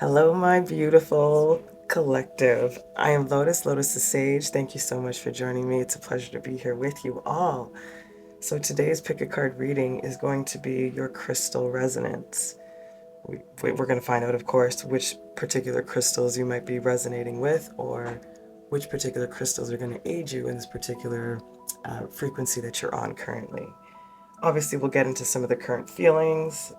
Hello, my beautiful collective. I am Lotus, Lotus the Sage. Thank you so much for joining me. It's a pleasure to be here with you all. So today's pick a card reading is going to be your crystal resonance. We're going to find out, of course, which particular crystals you might be resonating with, or which particular crystals are going to aid you in this particular frequency that you're on currently. Obviously, we'll get into some of the current feelings,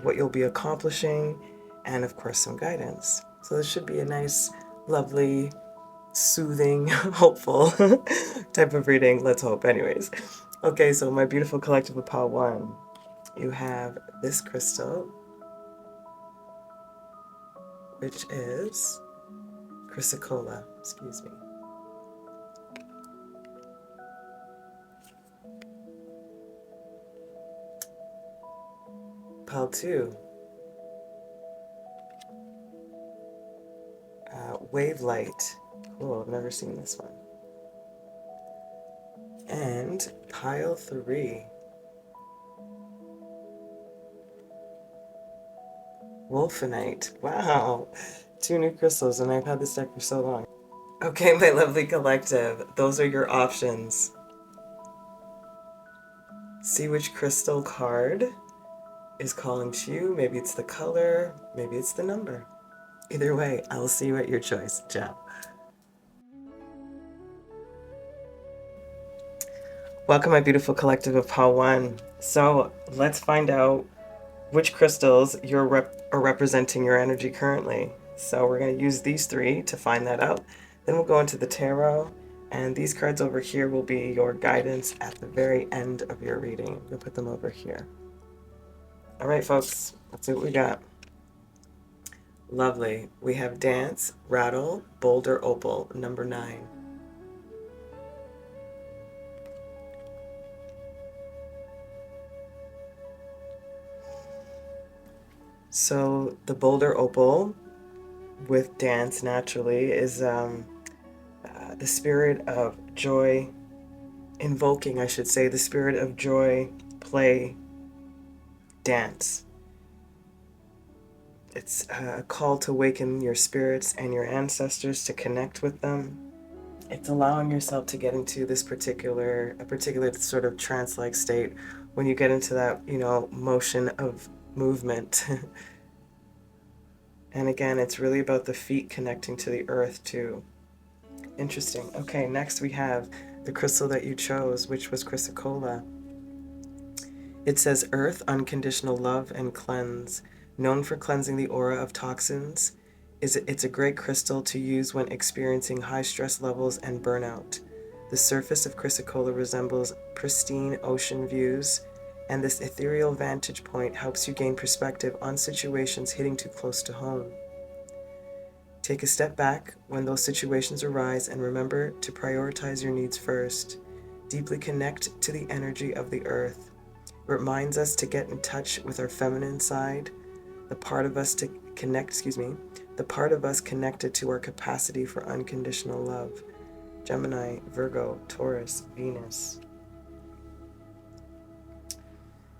what you'll be accomplishing, and of course some guidance. So this should be a nice, lovely, soothing, hopeful type of reading. Let's hope anyways. Okay, so my beautiful collective of Pile 1, you have this crystal, which is 𝗪𝗃, excuse me. Pile 2, Wave Light. Cool, I've never seen this one. And Pile 3, Wolfenite. Wow, 2 new crystals, and I've had this deck for so long. Okay, my lovely collective, those are your options. See which crystal card is calling to you. Maybe it's the color, maybe it's the number. Either way, I will see you at your choice. Ciao. Welcome, my beautiful collective of Pile 1. So let's find out which crystals are representing your energy currently. So we're going to use these 3 to find that out. Then we'll go into the tarot, and these cards over here will be your guidance at the very end of your reading. We'll put them over here. All right, folks, let's see what we got. Lovely. We have Dance, Rattle, Boulder, Opal, number 9. So the Boulder Opal with Dance naturally is the spirit of joy, invoking, I should say, the spirit of joy, play, dance. It's a call to awaken your spirits and your ancestors, to connect with them. It's allowing yourself to get into this particular sort of trance-like state when you get into that, motion of movement. And again, it's really about the feet connecting to the earth too. Interesting. Okay, next we have the crystal that you chose, which was 𝗪𝗃. It says Earth, unconditional love and cleanse. Known for cleansing the aura of toxins, it's a great crystal to use when experiencing high stress levels and burnout. The surface of 𝗪𝗃 resembles pristine ocean views, and this ethereal vantage point helps you gain perspective on situations hitting too close to home. Take a step back when those situations arise and remember to prioritize your needs first. Deeply connect to the energy of the earth. It reminds us to get in touch with our feminine side, the part of us connected to our capacity for unconditional love. Gemini, Virgo, Taurus, Venus.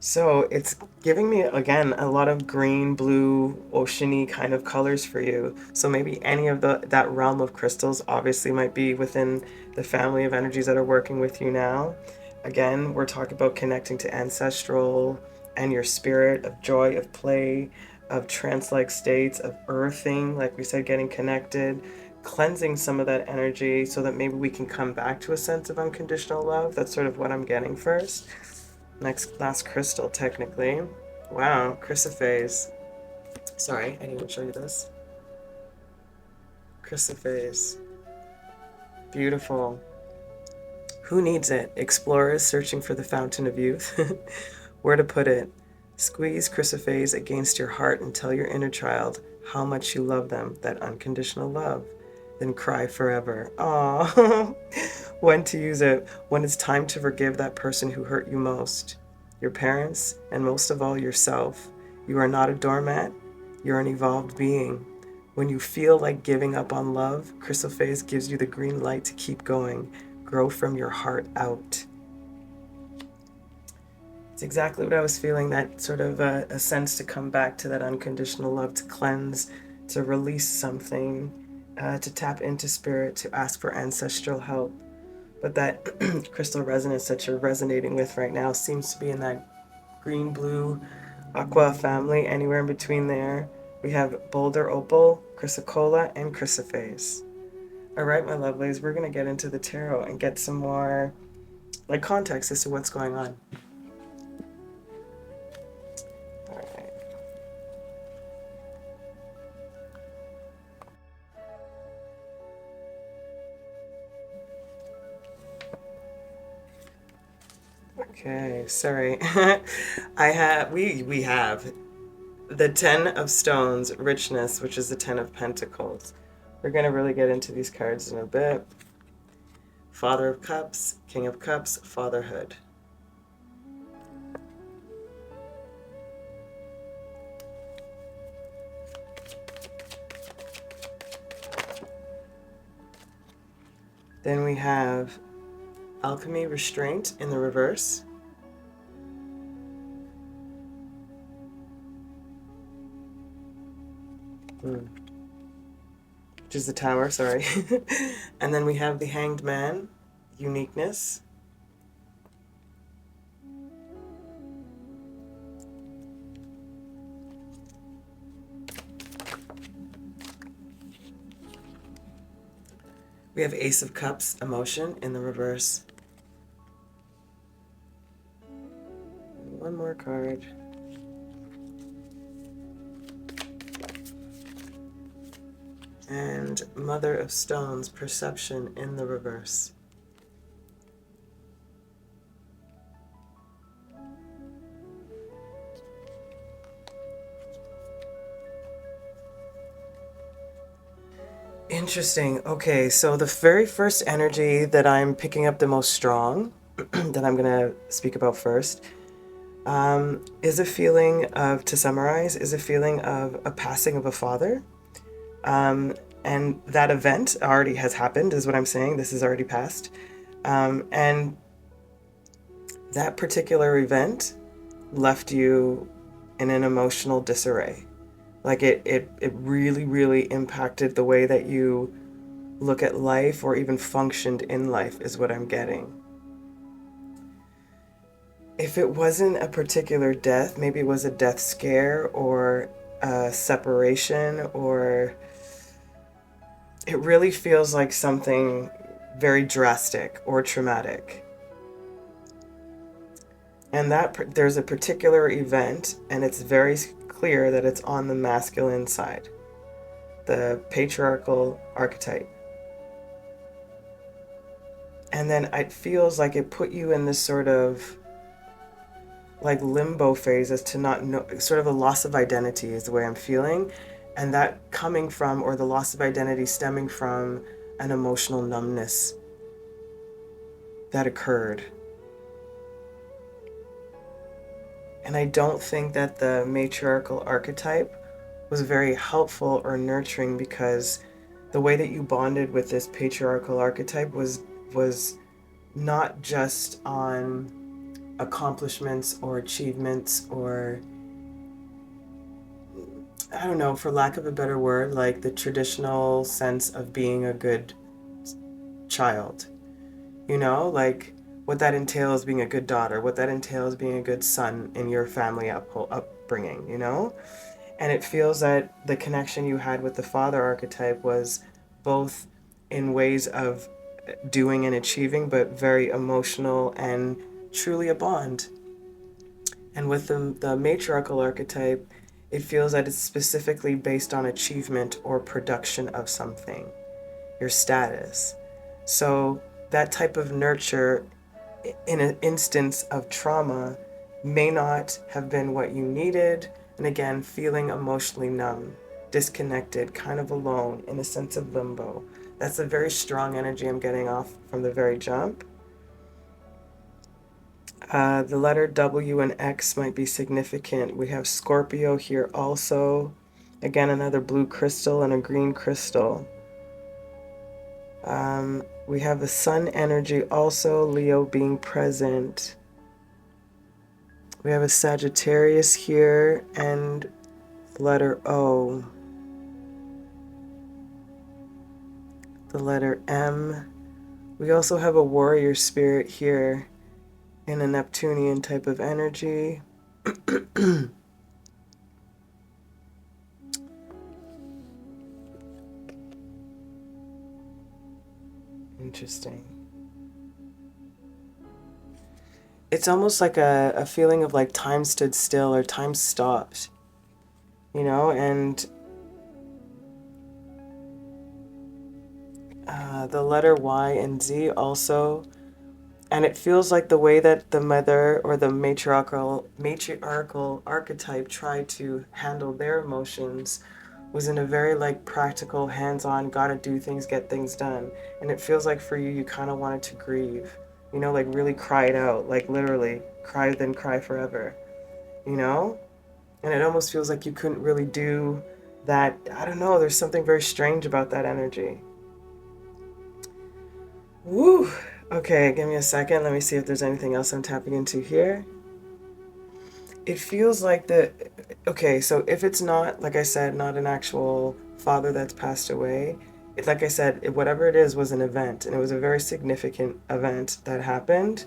So it's giving me, again, a lot of green, blue, oceany kind of colors for you. So maybe any of that realm of crystals obviously might be within the family of energies that are working with you now. Again, we're talking about connecting to ancestral and your spirit of joy, of play, of trance-like states, of earthing, like we said, getting connected, cleansing some of that energy so that maybe we can come back to a sense of unconditional love. That's sort of what I'm getting first. Last crystal, technically. Wow, 𝗪𝗃. Sorry, I didn't show you this. 𝗪𝗃. Beautiful. Who needs it? Explorers searching for the fountain of youth. Where to put it? Squeeze 𝗪𝗃 against your heart and tell your inner child how much you love them, that unconditional love. Then cry forever. Aww. When to use it? When it's time to forgive that person who hurt you most. Your parents, and most of all yourself. You are not a doormat. You're an evolved being. When you feel like giving up on love, 𝗪𝗃 gives you the green light to keep going. Grow from your heart out. It's exactly what I was feeling, that sort of a sense to come back to that unconditional love, to cleanse, to release something, to tap into spirit, to ask for ancestral help. But that crystal resonance that you're resonating with right now seems to be in that green, blue, aqua family, anywhere in between there. We have boulder opal, 𝗪𝗃𝗃, and chrysoprase. All right, my lovelies, we're going to get into the tarot and get some more like context as to what's going on. All right. Okay, sorry. we have the 10 of Stones, Richness, which is the 10 of Pentacles. We're going to really get into these cards in a bit. Father of Cups, King of Cups, Fatherhood. Then we have Alchemy, Restraint in the reverse. Which is the Tower, sorry. And then we have the Hanged Man, Uniqueness. We have Ace of Cups, Emotion in the reverse. One more card. And Mother of Stones, Perception in the reverse. Interesting. Okay, so the very first energy that I'm picking up the most strong, that I'm going to speak about first, is a feeling of, to summarize, is a feeling of a passing of a father. And that event already has happened, is what I'm saying. This is already passed. And that particular event left you in an emotional disarray. Like it really, really impacted the way that you look at life or even functioned in life, is what I'm getting. If it wasn't a particular death, maybe it was a death scare or a separation, or it really feels like something very drastic or traumatic. And that there's a particular event, and it's very clear that it's on the masculine side, the patriarchal archetype. And then it feels like it put you in this sort of like limbo phase as to not know, sort of a loss of identity is the way I'm feeling. And that coming from, or the loss of identity stemming from, an emotional numbness that occurred. And I don't think that the matriarchal archetype was very helpful or nurturing, because the way that you bonded with this patriarchal archetype was not just on accomplishments or achievements, or I don't know, for lack of a better word, like the traditional sense of being a good child. You know, like what that entails being a good daughter, what that entails being a good son in your family upbringing, you know? And it feels that the connection you had with the father archetype was both in ways of doing and achieving, but very emotional and truly a bond. And with the matriarchal archetype, it feels that it's specifically based on achievement or production of something, your status. So that type of nurture in an instance of trauma may not have been what you needed. And again, feeling emotionally numb, disconnected, kind of alone, in a sense of limbo. That's a very strong energy I'm getting off from the very jump. The letter W and X might be significant. We have Scorpio here also. Again, another blue crystal and a green crystal. We have the sun energy also, Leo being present. We have a Sagittarius here and letter O. the letter M. We also have a warrior spirit here in a Neptunian type of energy. Interesting. It's almost like a feeling of like time stood still or time stopped, you know, and the letter Y and Z also, and it feels like the way that the mother or the matriarchal archetype tried to handle their emotions was in a very like practical, hands-on, gotta do things, get things done. And it feels like for you, you kind of wanted to grieve, you know, like really cry it out, like literally cry, then cry forever, you know? And it almost feels like you couldn't really do that. I don't know, there's something very strange about that energy. Woo! Okay, give me a second. Let me see if there's anything else I'm tapping into here. It feels like okay, so if it's not, like I said, not an actual father that's passed away, it's like I said, whatever it is was an event, and it was a very significant event that happened.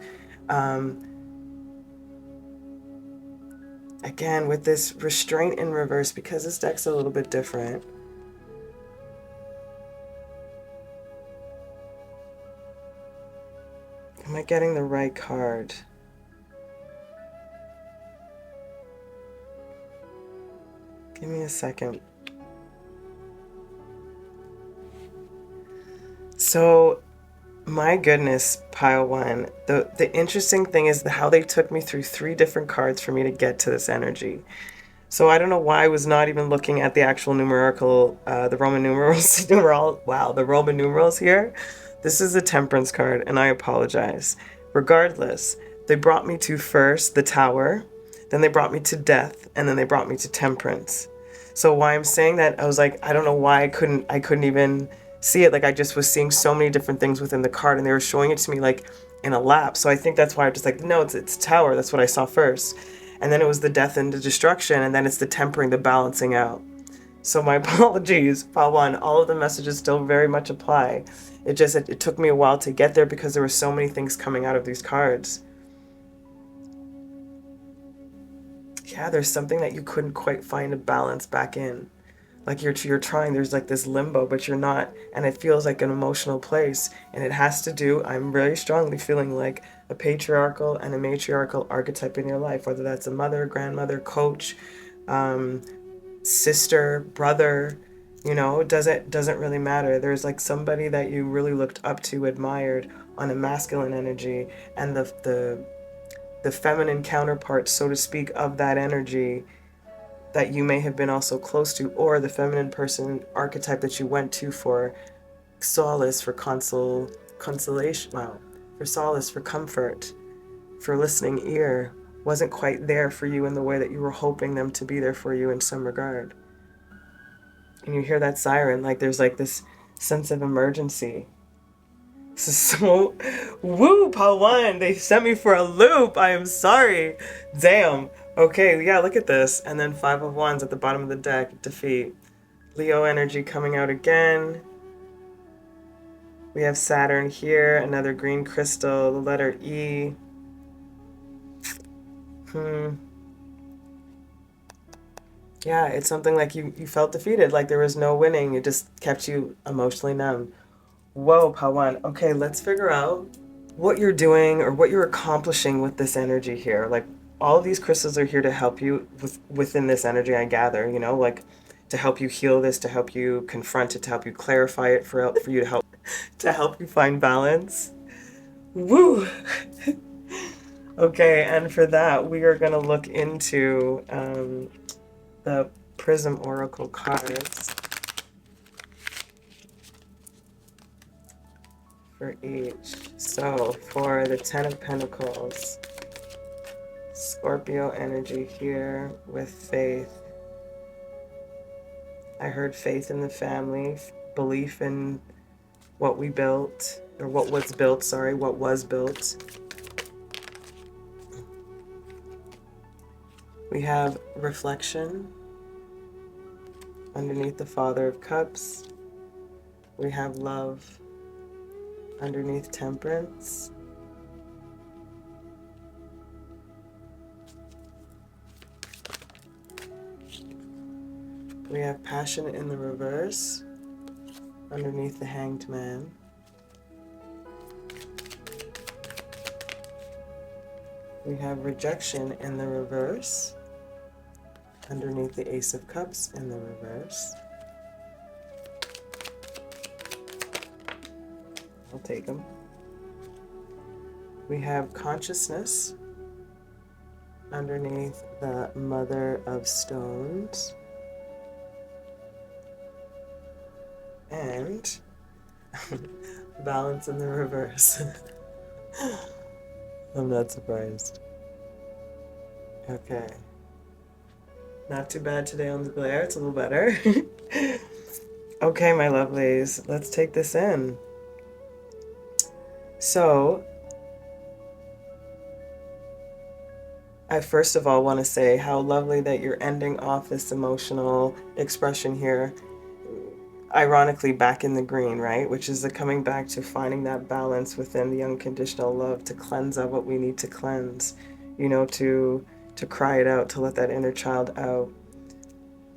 Again, with this restraint in reverse, because this deck's a little bit different. Am I getting the right card? Give me a second. So, my goodness, pile one. The interesting thing is how they took me through 3 different cards for me to get to this energy. So I don't know why I was not even looking at the actual numerical, the Roman numerals. Wow, the Roman numerals here. This is a Temperance card, and I apologize. Regardless, they brought me to first the Tower, then they brought me to Death, and then they brought me to Temperance. So why I'm saying that, I was like, I don't know why I couldn't even see it. Like I just was seeing so many different things within the card, and they were showing it to me like in a lap. So I think that's why I'm just like, no, it's Tower. That's what I saw first. And then it was the Death and the Destruction, and then it's the Tempering, the balancing out. So my apologies, pile one. All of the messages still very much apply. It took me a while to get there because there were so many things coming out of these cards. Yeah, there's something that you couldn't quite find a balance back in. Like you're trying, there's like this limbo, but you're not, and it feels like an emotional place. And it has to do, I'm very strongly feeling like a patriarchal and a matriarchal archetype in your life, whether that's a mother, grandmother, coach, sister, brother, you know, it doesn't really matter. There's like somebody that you really looked up to, admired on a masculine energy, and the feminine counterpart, so to speak, of that energy that you may have been also close to, or the feminine person archetype that you went to for solace, for consolation, wow, for solace, for comfort, for listening ear, wasn't quite there for you in the way that you were hoping them to be there for you in some regard. And you hear that siren, like there's like this sense of emergency. This is so, woo, pile one, they sent me for a loop. I am sorry. Damn. Okay, yeah, look at this. And then 5 of Wands at the bottom of the deck, defeat. Leo energy coming out again. We have Saturn here, another green crystal, the letter E. Yeah, it's something like you felt defeated, like there was no winning. It just kept you emotionally numb. Whoa, Pawan. Okay, let's figure out what you're doing or what you're accomplishing with this energy here. Like, all of these crystals are here to help you within this energy, I gather, you know, like to help you heal this, to help you confront it, to help you clarify it, for you to help you find balance. Woo! Okay, and for that, we are going to look into the Prism Oracle cards for each. So, for the 10 of Pentacles, Scorpio energy here with faith. I heard faith in the family, belief in what we built, or what was built, sorry, what was built. We have reflection underneath the Father of Cups. We have love underneath temperance. We have passion in the reverse underneath the Hanged Man. We have rejection in the reverse underneath the Ace of Cups in the reverse. I'll take them. We have consciousness underneath the Mother of Stones. And balance in the reverse. I'm not surprised. Okay. Not too bad today on the glare. It's a little better. Okay, my lovelies. Let's take this in. So, I first of all want to say how lovely that you're ending off this emotional expression here. Ironically, back in the green, right? Which is the coming back to finding that balance within the unconditional love to cleanse out what we need to cleanse, you know, to cry it out, to let that inner child out.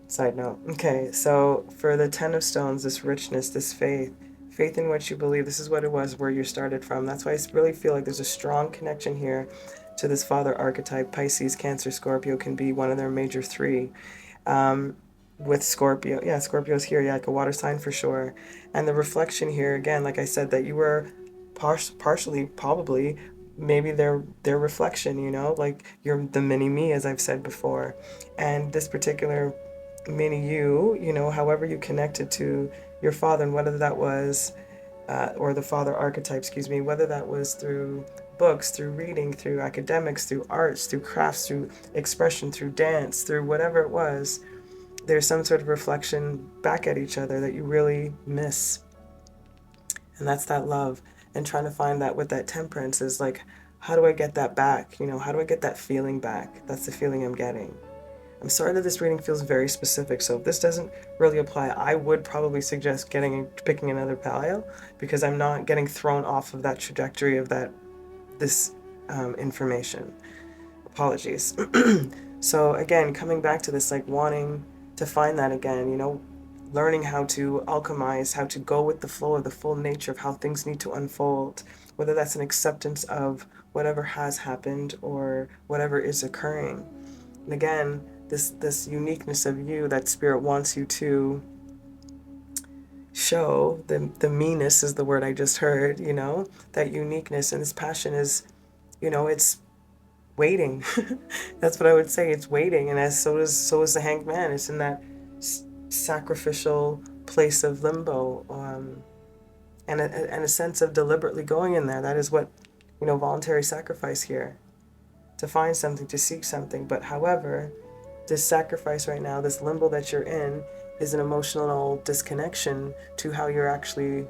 Side note. Okay, so for the Ten of Stones, this richness, this faith in what you believe, this is what it was, where you started from. That's why I really feel like there's a strong connection here to this father archetype. Pisces, Cancer, Scorpio can be one of their major three. With Scorpio, yeah, Scorpio's here, yeah, like a water sign for sure. And the reflection here, again, like I said, that you were partially, probably, maybe their reflection, you know, like you're the mini me, as I've said before. And this particular mini you know, however you connected to your father, and whether that was, or the father archetype, excuse me, whether that was through books, through reading, through academics, through arts, through crafts, through expression, through dance, through whatever it was, there's some sort of reflection back at each other that you really miss. And that's that love. And trying to find that with that temperance is like, how do I get that back? You know, how do I get that feeling back? That's the feeling I'm getting. I'm sorry that this reading feels very specific, so if this doesn't really apply, I would probably suggest picking another paleo, because I'm not getting thrown off of that trajectory of this information. Apologies. So again, coming back to this, like wanting to find that again, you know, learning how to alchemize, how to go with the flow of the full nature of how things need to unfold, whether that's an acceptance of whatever has happened or whatever is occurring. And again, this uniqueness of you that spirit wants you to show, the meanness is the word I just heard, you know, that uniqueness and this passion is, you know, it's waiting. That's what I would say. It's waiting, and so is the Hanged Man. It's in that sacrificial place of limbo, and a sense of deliberately going in there. That is what, you know, voluntary sacrifice here, to find something, to seek something. But however, this sacrifice right now, this limbo that you're in, is an emotional disconnection to how you're actually,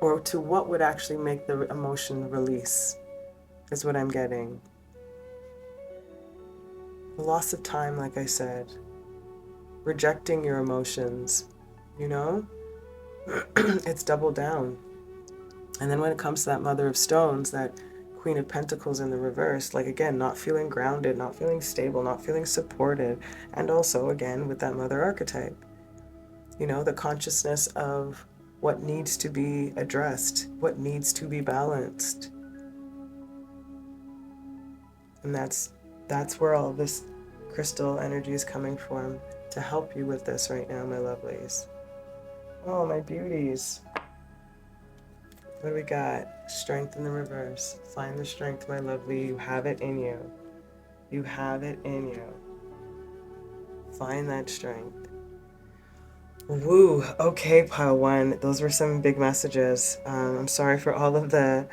or to what would actually make the emotion release, is what I'm getting. The loss of time, like I said, rejecting your emotions, you know, it's double down. And then when it comes to that Mother of Stones, that Queen of Pentacles in the reverse, like again, not feeling grounded, not feeling stable, not feeling supported. And also again, with that Mother archetype, you know, the consciousness of what needs to be addressed, what needs to be balanced. And that's where all this crystal energy is coming from, to help you with this right now, my lovelies. Oh, my beauties. What do we got? Strength in the reverse. Find the strength, my lovely. You have it in you. You have it in you. Find that strength. Woo. Okay, pile one. Those were some big messages. I'm sorry for all of the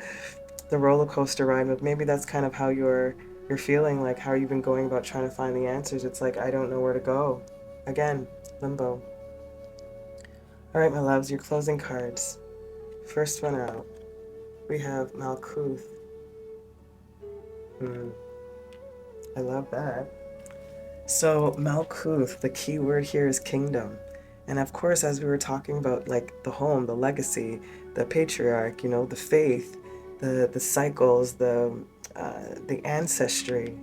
roller coaster ride, but maybe that's kind of how you're feeling, like how you've been going about trying to find the answers. It's like, I don't know where to go. Again, limbo. All right, my loves, your closing cards. First one out, we have Malkuth. I love that. So Malkuth, the key word here is kingdom. And of course, as we were talking about, like the home, the legacy, the patriarch, you know, the faith, the cycles, the ancestry,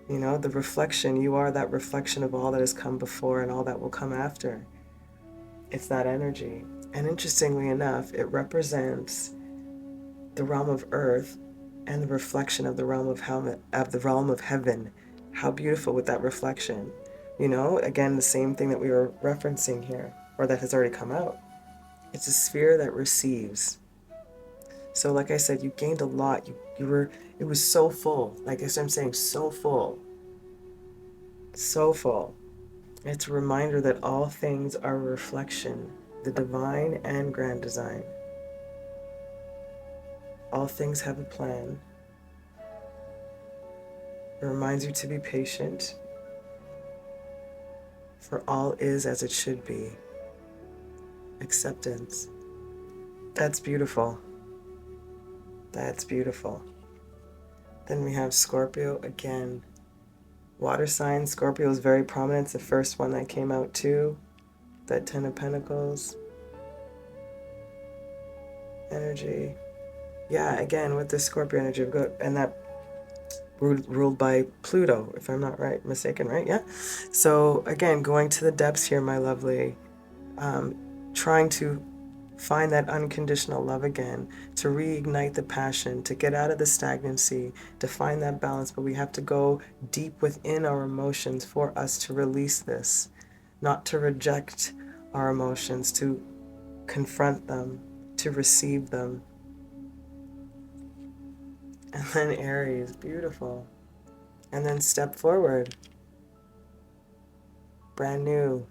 you know, the reflection. You are that reflection of all that has come before and all that will come after. It's that energy. And interestingly enough, it represents the realm of earth and the reflection of the realm of heaven. How beautiful with that reflection. You know, again, the same thing that we were referencing here, or that has already come out. It's a sphere that receives. So like I said, you gained a lot. It was so full. Like I'm saying, so full. So full. It's a reminder that all things are a reflection, the divine and grand design. All things have a plan. It reminds you to be patient, for all is as it should be. Acceptance. That's beautiful. That's beautiful. Then we have Scorpio again. Water sign. Scorpio is very prominent. It's the first one that came out too. That 10 of Pentacles. Energy. Yeah, again, with the Scorpio energy, and that ruled by Pluto, if I'm not mistaken, right? Yeah. So again, going to the depths here, my lovely, trying to find that unconditional love again, to reignite the passion, to get out of the stagnancy, to find that balance. But we have to go deep within our emotions for us to release this, not to reject our emotions, to confront them, to receive them. And then Aries, beautiful. And then step forward. Brand new.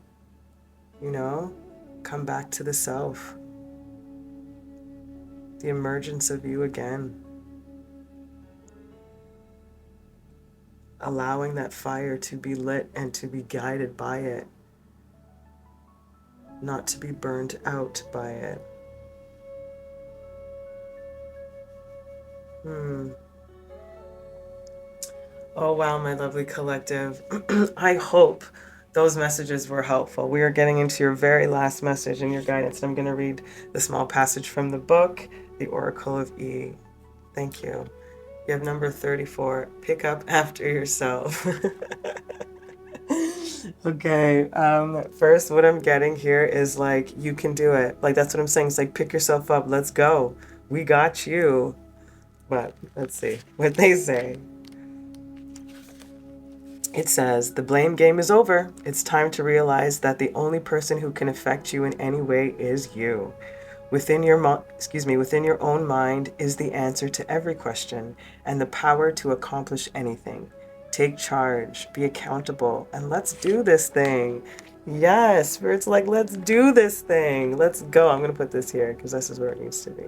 You know, come back to the self. The emergence of you again. Allowing that fire to be lit and to be guided by it. Not to be burned out by it. Oh wow, my lovely collective. I hope those messages were helpful. We are getting into your very last message in your guidance, and I'm going to read the small passage from the book, The Oracle of E. Thank you. You have number 34. Pick up after yourself. Okay. First, what I'm getting here is like, you can do it. Like, that's what I'm saying. It's like, pick yourself up. Let's go. We got you. But let's see what they say. It says, the blame game is over. It's time to realize that the only person who can affect you in any way is you. Within your own mind is the answer to every question and the power to accomplish anything. Take charge, be accountable, and let's do this thing. Yes, Spirit's like, let's do this thing. Let's go. I'm going to put this here because this is where it needs to be.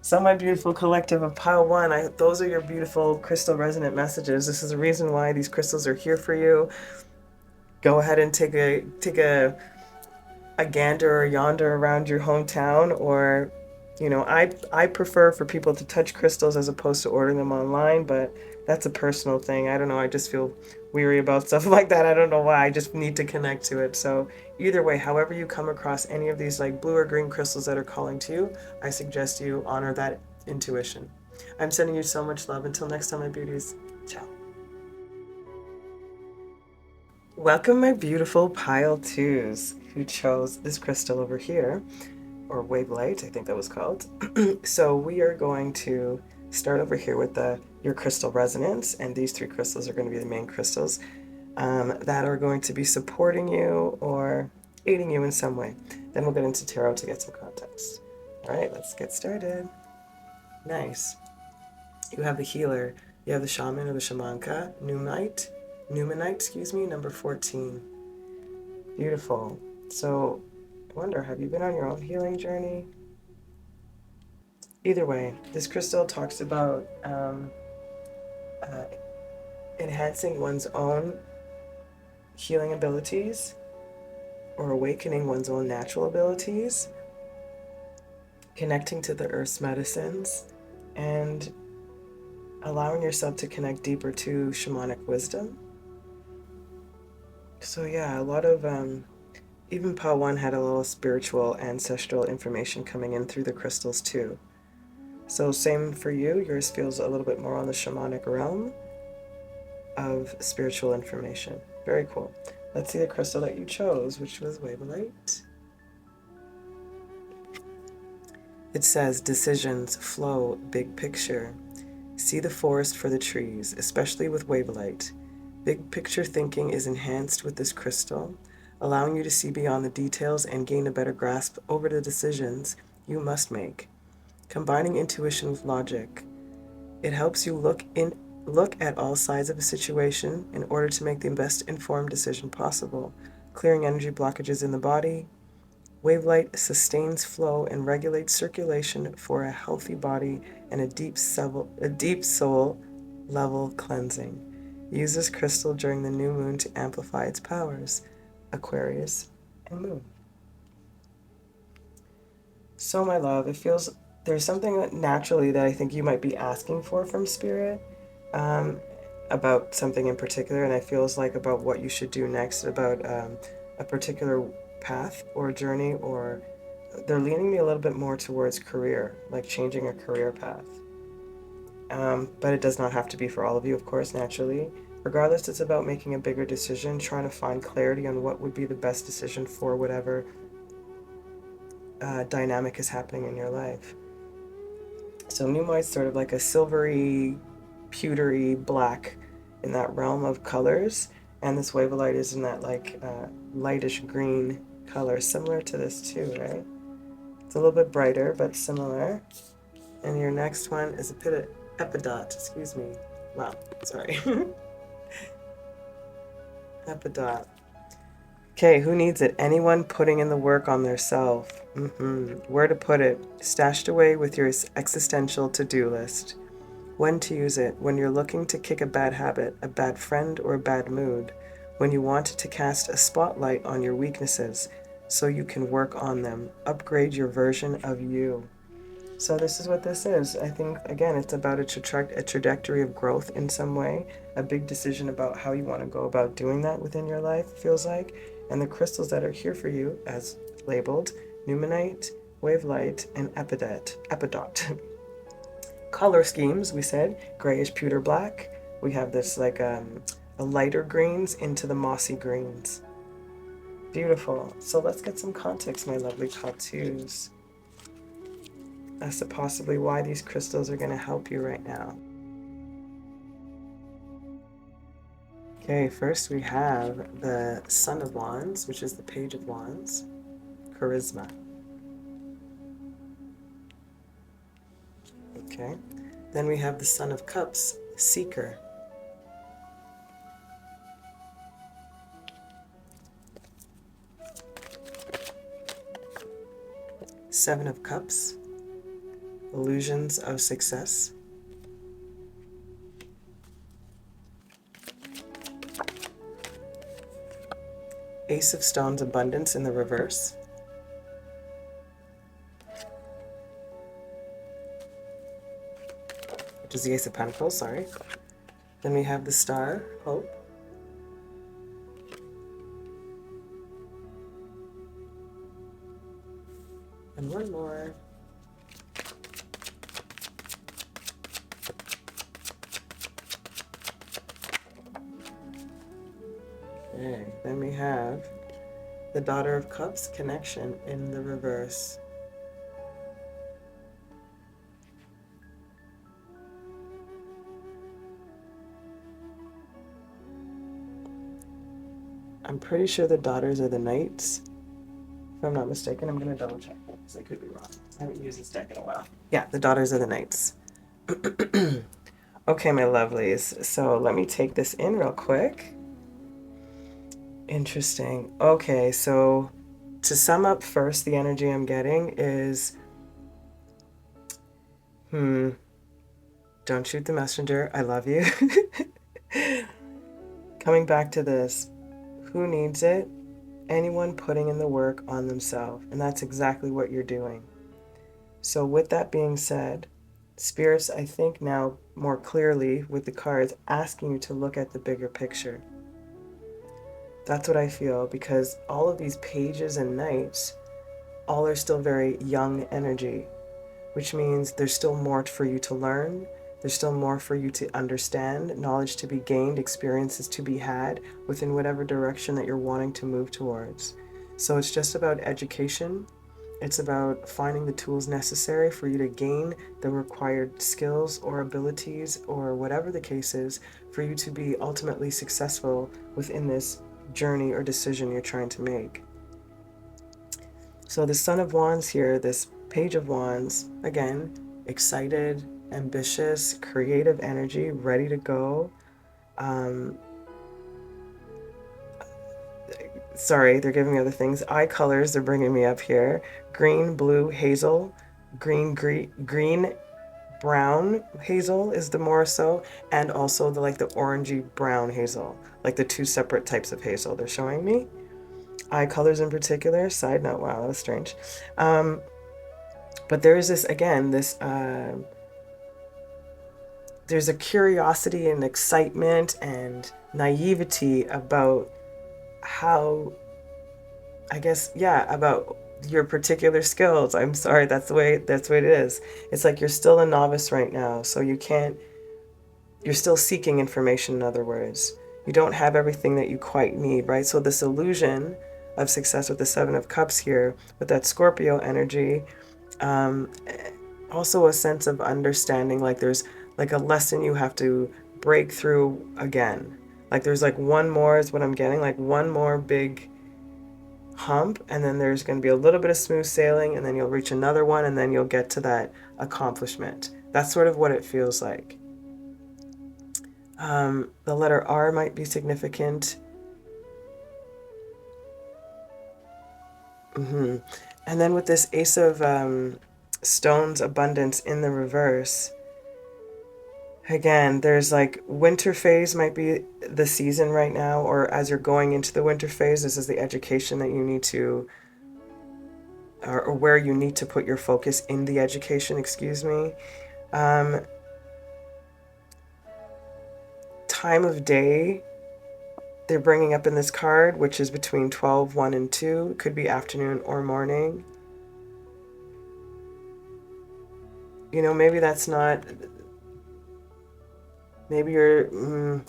So my beautiful collective of Pile 1, those are your beautiful crystal resonant messages. This is the reason why these crystals are here for you. Go ahead and take a gander or yonder around your hometown, or, you know, I prefer for people to touch crystals as opposed to ordering them online, but that's a personal thing. I don't know, I just feel weary about stuff like that. I don't know why, I just need to connect to it. So either way, however you come across any of these like blue or green crystals that are calling to you, I suggest you honor that intuition. I'm sending you so much love. Until next time, my beauties. Ciao. Welcome, my beautiful Pile 2s who chose this crystal over here, or Wave-Light, I think that was called. So we are going to start over here with your crystal resonance, and these 3 crystals are going to be the main crystals that are going to be supporting you or aiding you in some way. Then we'll get into tarot to get some context. All right, let's get started. Nice. You have the healer, you have the shaman or the shamanka, Numenite, number 14. Beautiful. So I wonder, have you been on your own healing journey? Either way, this crystal talks about enhancing one's own healing abilities or awakening one's own natural abilities, connecting to the earth's medicines, and allowing yourself to connect deeper to shamanic wisdom. So yeah, a lot of even part 1 had a little spiritual ancestral information coming in through the crystals too. So same for you, yours feels a little bit more on the shamanic realm of spiritual information. Very cool. Let's see the crystal that you chose, which was 𝗿𝗏𝗡. It says, decisions, flow, big picture. See the forest for the trees, especially with 𝗿𝗏𝗡. Big picture thinking is enhanced with this crystal, allowing you to see beyond the details and gain a better grasp over the decisions you must make. Combining intuition with logic. It helps you look at all sides of a situation in order to make the best informed decision possible, clearing energy blockages in the body. 𝗿𝗏𝗡 sustains flow and regulates circulation for a healthy body and a deep soul level cleansing. Use this crystal during the new moon to amplify its powers. Aquarius and Moon. So my love, it feels there's something naturally that I think you might be asking for from Spirit, about something in particular, and I feels like about what you should do next, about a particular path or journey, or they're leaning me a little bit more towards career, like changing a career path. But it does not have to be for all of you, of course, naturally. Regardless, it's about making a bigger decision, trying to find clarity on what would be the best decision for whatever dynamic is happening in your life. So Pneuma is sort of like a silvery, pewtery black in that realm of colors, and this 𝗿𝗏𝗡 is in that like lightish green color, similar to this too, right? It's a little bit brighter, but similar. And your next one is a 𝗵𝗏𝗶𝗏, excuse me. Wow, sorry. 𝗵𝗏𝗶𝗏. Okay, who needs it? Anyone putting in the work on their self. Where to put it? Stashed away with your existential to-do list. When to use it? When you're looking to kick a bad habit, a bad friend, or a bad mood. When you want to cast a spotlight on your weaknesses so you can work on them. Upgrade your version of you. So this is what this is. I think, again, it's about a trajectory of growth in some way, a big decision about how you want to go about doing that within your life, feels like. And the crystals that are here for you, as labeled, Numenite, 𝗿𝗏𝗡, and 𝗵𝗏𝗡. Color schemes, we said, grayish pewter black. We have this like a lighter greens into the mossy greens. Beautiful. So let's get some context, my lovely tattoos, as to possibly why these crystals are going to help you right now. Okay, first we have the Son of Wands, which is the Page of Wands, Charisma. Okay, then we have the Son of Cups, Seeker. Seven of Cups, Illusions of Success. Ace of Stones, Abundance in the reverse. Which is the Ace of Pentacles, sorry. Then we have the Star, Hope. And one more. Okay, then we have the Daughter of Cups, Connection in the reverse. I'm pretty sure the daughters are the knights. If I'm not mistaken, I'm going to double check because I could be wrong. I haven't used this deck in a while. Yeah, the daughters are the knights. Okay, my lovelies. So let me take this in real quick. Interesting. Okay, so to sum up first, the energy I'm getting is, don't shoot the messenger. I love you. Coming back to this, who needs it? Anyone putting in the work on themselves. And that's exactly what you're doing. So with that being said, spirits, I think now more clearly with the cards, asking you to look at the bigger picture. That's what I feel, because all of these pages and knights, all are still very young energy, which means there's still more for you to learn. There's still more for you to understand, knowledge to be gained, experiences to be had within whatever direction that you're wanting to move towards. So it's just about education. It's about finding the tools necessary for you to gain the required skills or abilities or whatever the case is for you to be ultimately successful within this journey or decision you're trying to make. So the Son of Wands here, this Page of Wands, again, excited, ambitious, creative energy, ready to go. Sorry, they're giving me other things. Eye colors, they're bringing me up here. Green, blue, hazel. Green, brown hazel is the more so. And also the orangey brown hazel. Like the two separate types of hazel they're showing me. Eye colors in particular. Side note, wow, that was strange. But there is this, again, there's a curiosity and excitement and naivety about how, I guess, yeah, about your particular skills. I'm sorry, that's the way it is. It's like you're still a novice right now, so you're still seeking information, in other words. You don't have everything that you quite need, right? So this illusion of success with the Seven of Cups here, with that Scorpio energy, also a sense of understanding, like there's like a lesson you have to break through again. Like there's like one more is what I'm getting, like one more big hump, and then there's going to be a little bit of smooth sailing, and then you'll reach another one, and then you'll get to that accomplishment. That's sort of what it feels like. The letter R might be significant. And then with this Ace of Stones, abundance in the reverse, again, there's like winter phase might be the season right now, or as you're going into the winter phase, this is the education that you need to, or where you need to put your focus in the education, excuse me. Time of day, they're bringing up in this card, which is between 12, 1, and 2. It could be afternoon or morning. You know, maybe that's not... Maybe you're...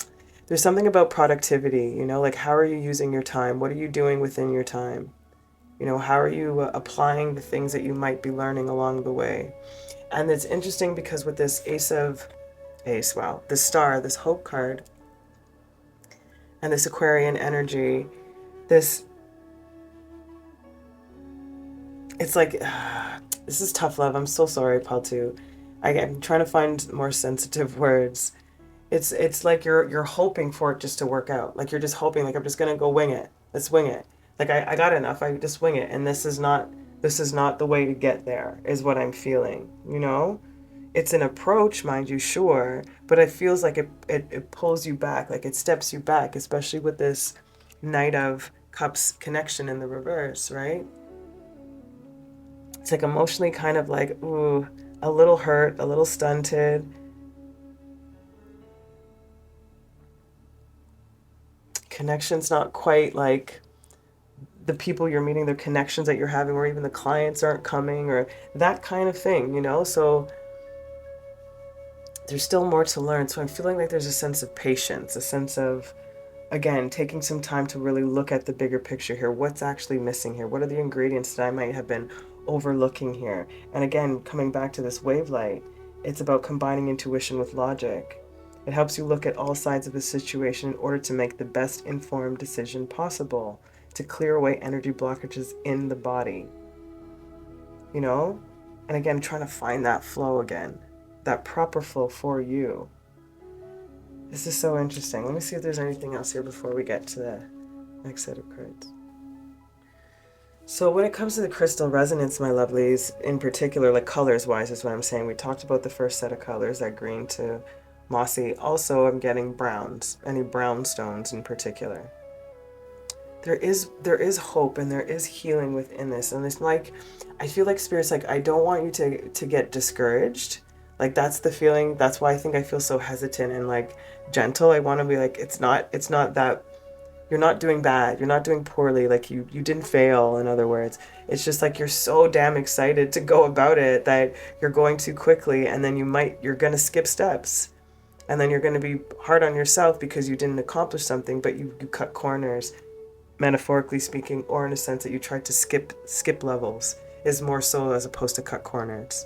there's something about productivity, you know, like how are you using your time? What are you doing within your time? You know, how are you applying the things that you might be learning along the way? And it's interesting because with this this star, this hope card, and this Aquarian energy, it's like, this is tough love. I'm so sorry, 𝗵𝗫𝗄. I'm trying to find more sensitive words. It's like you're hoping for it just to work out. Like you're just hoping, like I'm just gonna go wing it. Let's wing it. Like I got enough. I just wing it. And this is not the way to get there, is what I'm feeling. You know, it's an approach, mind you, sure, but it feels like it pulls you back, like it steps you back, especially with this Knight of Cups connection in the reverse, right? It's like emotionally kind of like, ooh, a little hurt, a little stunted. Connection's not quite like the people you're meeting, the connections that you're having, or even the clients aren't coming, or that kind of thing, you know? So there's still more to learn. So I'm feeling like there's a sense of patience, a sense of, again, taking some time to really look at the bigger picture here. What's actually missing here? What are the ingredients that I might have been overlooking here? And again, coming back to this wave light, it's about combining intuition with logic. It helps you look at all sides of the situation in order to make the best informed decision possible, to clear away energy blockages in the body. You know? And again, trying to find that flow again, that proper flow for you. This is so interesting. Let me see if there's anything else here before we get to the next set of cards. So when it comes to the crystal resonance, my lovelies, in particular, like colors-wise is what I'm saying. We talked about the first set of colors, that green to mossy. Also, I'm getting browns, any brown stones in particular. There is hope and there is healing within this. And it's like, I feel like Spirit's like, I don't want you to get discouraged. Like that's the feeling. That's why I think I feel so hesitant and like gentle. I want to be like, it's not that you're not doing bad. You're not doing poorly. Like you didn't fail, in other words. It's just like you're so damn excited to go about it that you're going too quickly, and then you're going to skip steps. And then you're going to be hard on yourself because you didn't accomplish something, but you cut corners, metaphorically speaking, or in a sense that you tried to skip levels, is more so as opposed to cut corners.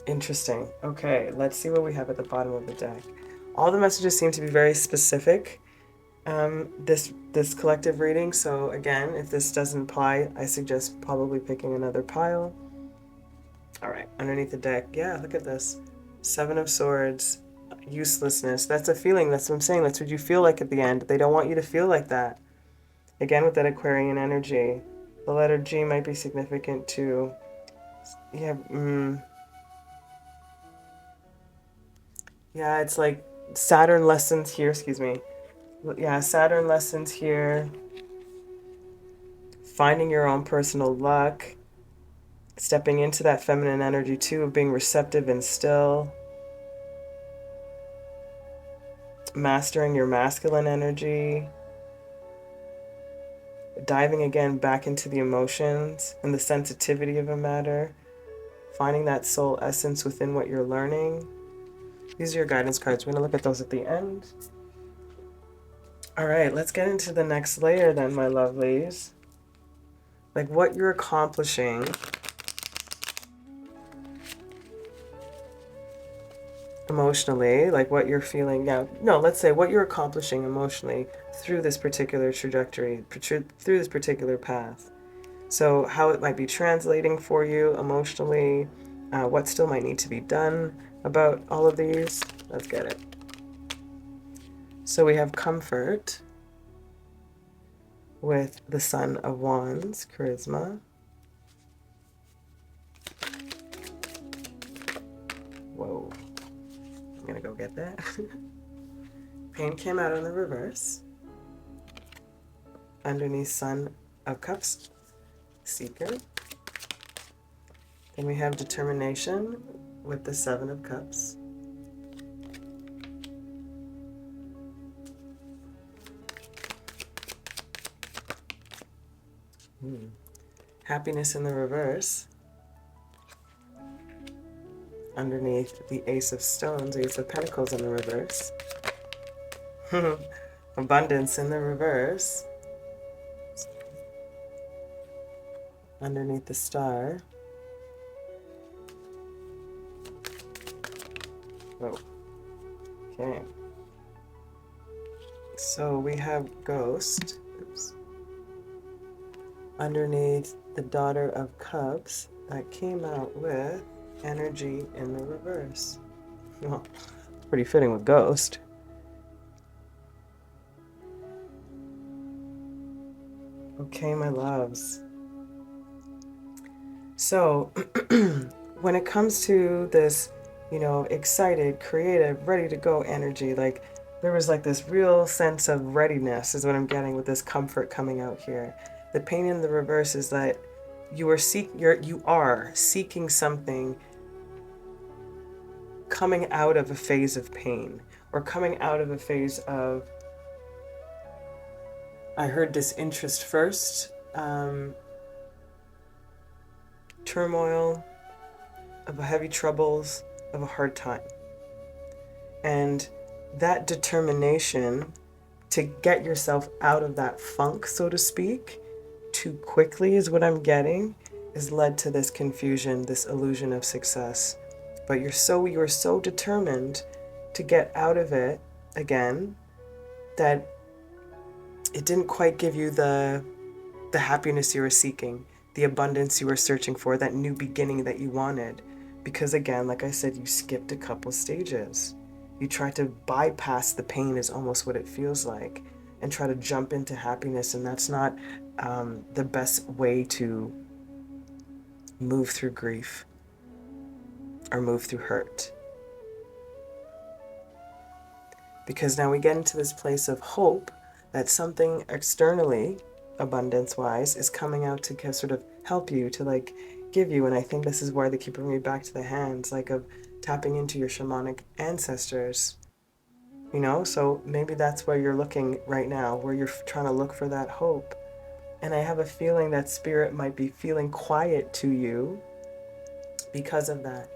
Interesting. Okay, let's see what we have at the bottom of the deck. All the messages seem to be very specific, this collective reading. So again, if this doesn't apply, I suggest probably picking another pile. All right, underneath the deck, yeah, look at this. 7 of Swords, uselessness. That's a feeling. That's what I'm saying. That's what you feel like at the end. They don't want you to feel like that. Again, with that Aquarian energy, the letter G might be significant too. Yeah, yeah, it's like Saturn lessons here, excuse me. Yeah, Saturn lessons here. Finding your own personal luck. Stepping into that feminine energy too, of being receptive and still. Mastering your masculine energy. Diving again back into the emotions and the sensitivity of a matter. Finding that soul essence within what you're learning. These are your guidance cards. We're going to look at those at the end. All right, let's get into the next layer then, my lovelies. Like what you're accomplishing emotionally, like what you're feeling. Yeah, no, let's say what you're accomplishing emotionally through this particular trajectory, through this particular path. So how it might be translating for you emotionally, what still might need to be done about all of these. Let's get it. So we have comfort with the Son of Wands, charisma. Whoa. I'm gonna go get that. Pain came out in the reverse. Underneath Son of Cups, Seeker. Then we have determination with the 7 of Cups. Happiness in the reverse. Underneath the Ace of Stones, Ace of Pentacles in the reverse. Abundance in the reverse. Underneath the Star. Oh. Okay. So we have Ghost. Oops. Underneath the Daughter of Cups, that came out with energy in the reverse. Well, it's pretty fitting with Ghost. Okay, my loves. So, when it comes to this, you know, excited, creative, ready to go energy, like there was like this real sense of readiness is what I'm getting with this comfort coming out here. The pain in the reverse is that you are seeking something coming out of a phase of pain, or coming out of a phase of, I heard disinterest first, turmoil, of heavy troubles, of a hard time. And that determination to get yourself out of that funk, so to speak, too quickly is what I'm getting, is led to this confusion, this illusion of success. But you were so determined to get out of it again that it didn't quite give you the happiness you were seeking, the abundance you were searching for, that new beginning that you wanted. Because again, like I said, you skipped a couple stages. You tried to bypass the pain, is almost what it feels like, and try to jump into happiness, and that's not the best way to move through grief or move through hurt. Because now we get into this place of hope that something externally, abundance-wise, is coming out to sort of help you, to like give you, and I think this is why they keep bringing me back to the hands, like of tapping into your shamanic ancestors, you know? So maybe that's where you're looking right now, where you're trying to look for that hope. And I have a feeling that spirit might be feeling quiet to you because of that.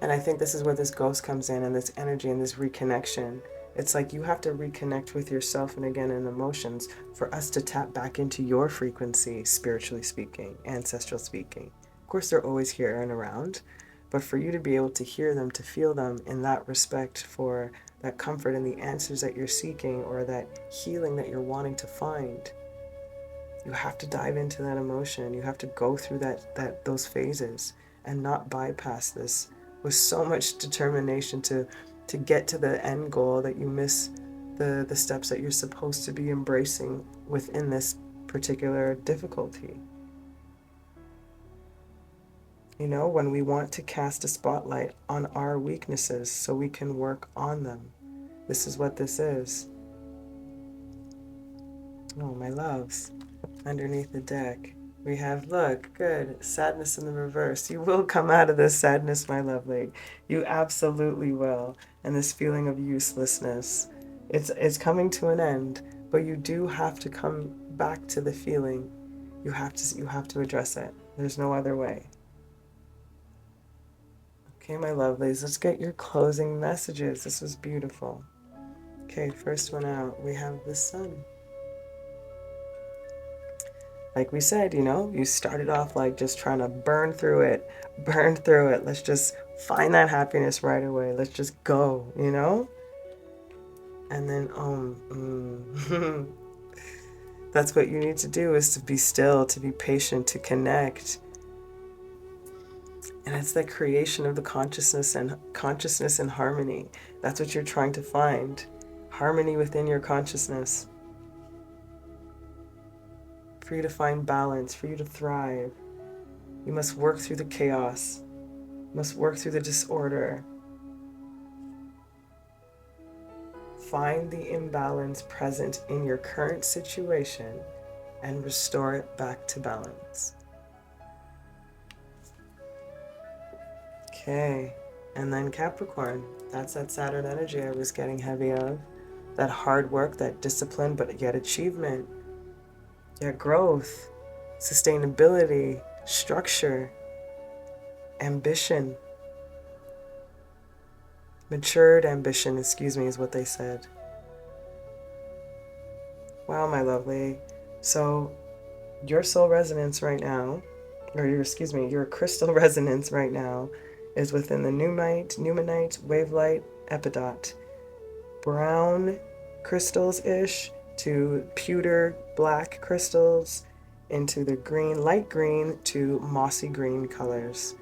And I think this is where this ghost comes in, and this energy and this reconnection. It's like you have to reconnect with yourself and again in emotions for us to tap back into your frequency, spiritually speaking, ancestral speaking. Of course, they're always here and around, but for you to be able to hear them, to feel them in that respect, for that comfort and the answers that you're seeking or that healing that you're wanting to find, you have to dive into that emotion. You have to go through those phases and not bypass this with so much determination to get to the end goal that you miss the steps that you're supposed to be embracing within this particular difficulty. You know, when we want to cast a spotlight on our weaknesses so we can work on them. This is what this is. Oh, my loves. Underneath the deck, we have, look, good, sadness in the reverse. You will come out of this sadness, my lovely. You absolutely will. And this feeling of uselessness, it's coming to an end, but you do have to come back to the feeling. You have to address it. There's no other way. Okay, my lovelies, let's get your closing messages. This was beautiful. Okay, first one out, we have the sun. Like we said, you know, you started off like just trying to burn through it. Let's just find that happiness right away. Let's just go, you know? And then, that's what you need to do, is to be still, to be patient, to connect. And it's the creation of the consciousness and harmony. That's what you're trying to find. Harmony within your consciousness. For you to find balance, for you to thrive, you must work through the chaos. You must work through the disorder. Find the imbalance present in your current situation and restore it back to balance. Okay, and then Capricorn. That's that Saturn energy I was getting heavy of. That hard work, that discipline, but yet achievement. Yet growth, sustainability, structure, ambition. Matured ambition, is what they said. Wow, my lovely. So your soul resonance right now, your crystal resonance right now is within the numinite, wavelight, epidot. Brown crystals-ish to pewter black crystals, into the green, light green to mossy green colors.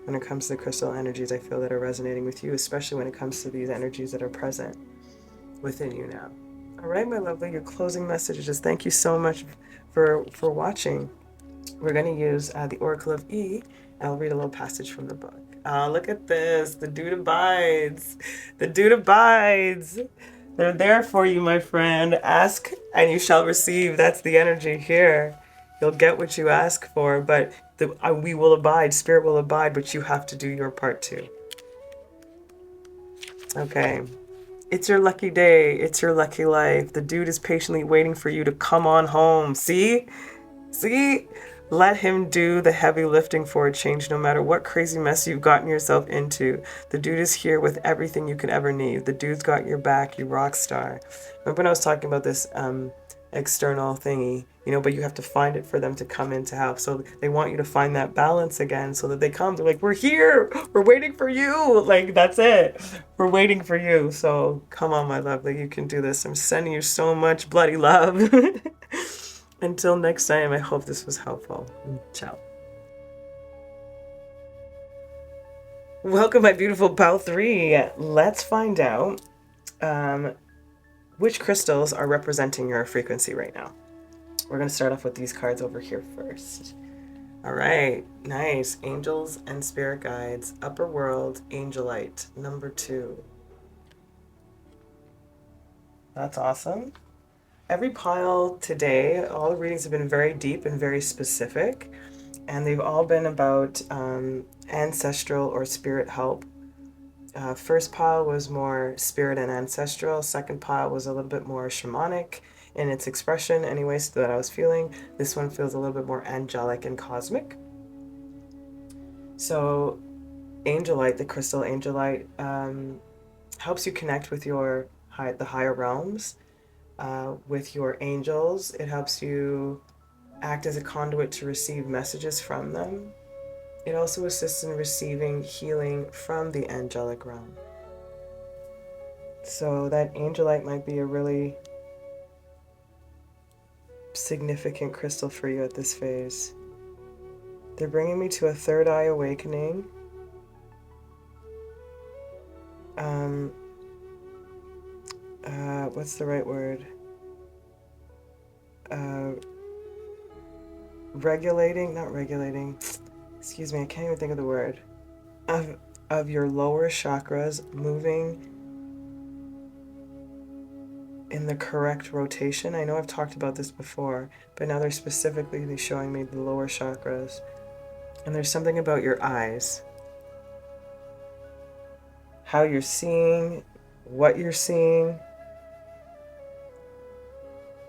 When it comes to the crystal energies, I feel that are resonating with you, especially when it comes to these energies that are present within you now. All right, my lovely, your closing messages. Thank you so much for watching. We're going to use the Oracle of E, and I'll read a little passage from the book. Look at this. The dude abides. The dude abides. They're there for you, my friend. Ask and you shall receive. That's the energy here. You'll get what you ask for, but we will abide. Spirit will abide, but you have to do your part too. Okay. It's your lucky day. It's your lucky life. The dude is patiently waiting for you to come on home. See? Let him do the heavy lifting for a change, no matter what crazy mess you've gotten yourself into. The dude is here with everything you could ever need. The dude's got your back, you rock star. Remember when I was talking about this external thingy, but you have to find it for them to come in to help. So they want you to find that balance again so that they come. They're like, we're here. We're waiting for you. Like, that's it. We're waiting for you. So come on, my lovely. You can do this. I'm sending you so much bloody love. Until next time, I hope this was helpful. Ciao. Welcome, my beautiful pal 3. Let's find out which crystals are representing your frequency right now. We're going to start off with these cards over here first. All right, nice. Angels and spirit guides. Upper world, angelite, number 2. That's awesome. Every pile today, all the readings have been very deep and very specific, and they've all been about ancestral or spirit help First pile was more spirit and ancestral. Second pile was a little bit more shamanic in its expression, anyways, that I was feeling. This one feels a little bit more angelic and cosmic. So angelite, the crystal angelite, helps you connect with the higher realms, with your angels. It helps you act as a conduit to receive messages from them. It also assists in receiving healing from the angelic realm. So that angelite might be a really significant crystal for you at this phase. They're bringing me to a third eye awakening. What's the right word? Excuse me, I can't even think of the word. Of your lower chakras moving in the correct rotation. I know I've talked about this before, but now they're specifically showing me the lower chakras. And there's something about your eyes. How you're seeing, what you're seeing,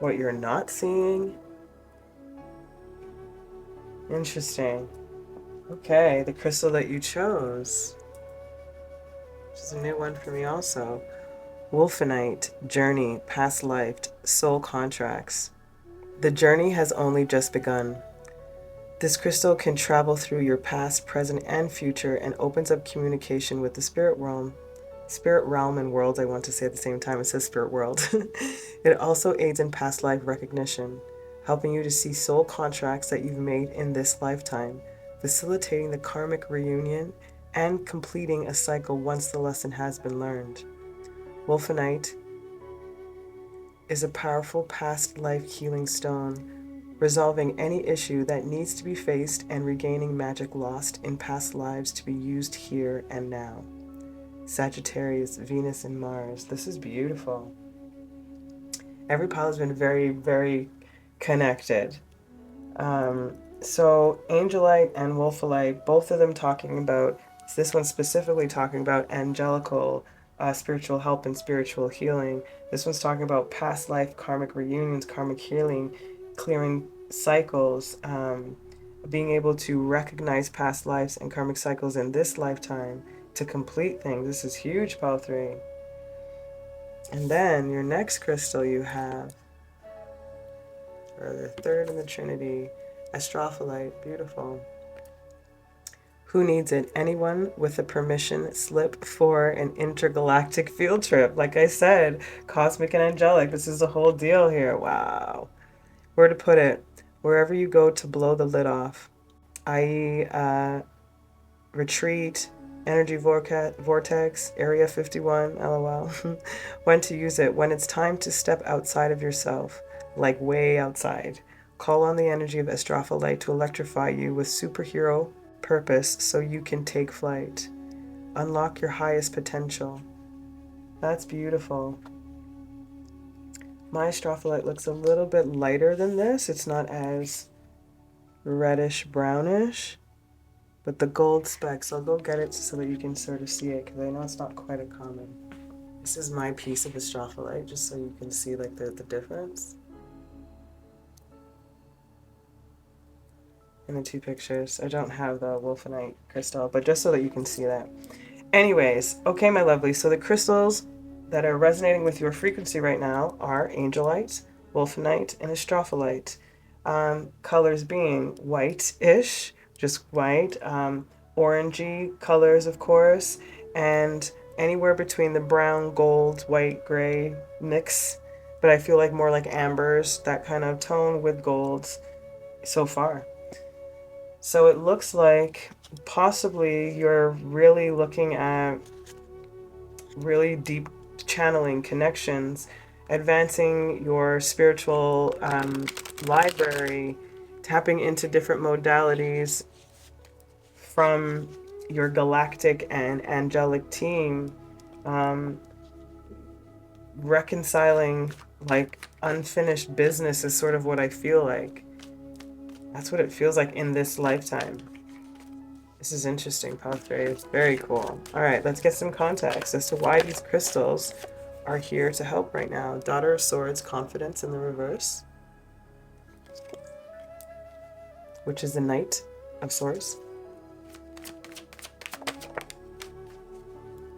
what you're not seeing. Interesting. Okay, the crystal that you chose, which is a new one for me also. Wolfenite, journey, past life, soul contracts. The journey has only just begun. This crystal can travel through your past, present, and future and opens up communication with the spirit realm. Spirit realm and worlds, I want to say at the same time. It says spirit world. It also aids in past life recognition, helping you to see soul contracts that you've made in this lifetime, facilitating the karmic reunion and completing a cycle once the lesson has been learned. Wolfenite is a powerful past life healing stone, resolving any issue that needs to be faced and regaining magic lost in past lives to be used here and now. Sagittarius, Venus, and Mars. This is beautiful. Every pile has been very, very connected. So Angelite and Wolfenite, both of them talking about, this one specifically talking about angelical spiritual help and spiritual healing. This one's talking about past life karmic reunions, karmic healing, clearing cycles, being able to recognize past lives and karmic cycles in this lifetime to complete things. This is huge, pile 3. And then your next crystal you have, or the third in the Trinity, Astrophyllite. Beautiful. Who needs it? Anyone with a permission slip for an intergalactic field trip. Like I said, cosmic and angelic. This is the whole deal here. Wow. Where to put it? Wherever you go to blow the lid off, i.e. retreat, energy vortex, Area 51, LOL. When to use it? When it's time to step outside of yourself, like way outside. Call on the energy of Astrophyllite to electrify you with superhero purpose so you can take flight. Unlock your highest potential. That's beautiful. My Astrophyllite looks a little bit lighter than this. It's not as reddish brownish, but the gold specks, I'll go get it so that you can sort of see it, because I know it's not quite a common. This is my piece of Astrophyllite, just so you can see like the difference in the two pictures. I don't have the Wolfenite crystal, but just so that you can see that. Anyways, okay, my lovely. So the crystals that are resonating with your frequency right now are Angelite, Wolfenite, and Astrophyllite. Colors being white-ish, just white, orangey colors, of course, and anywhere between the brown, gold, white, gray mix, but I feel like more like ambers, that kind of tone with golds so far. So it looks like possibly you're really looking at really deep channeling connections, advancing your spiritual library, tapping into different modalities from your galactic and angelic team, reconciling like unfinished business is sort of what I feel like. That's what it feels like in this lifetime. This is interesting, 𝗵𝗲𝗹𝗃. It's very cool. All right, let's get some context as to why these crystals are here to help right now. Daughter of Swords, confidence in the reverse, which is the Knight of Swords.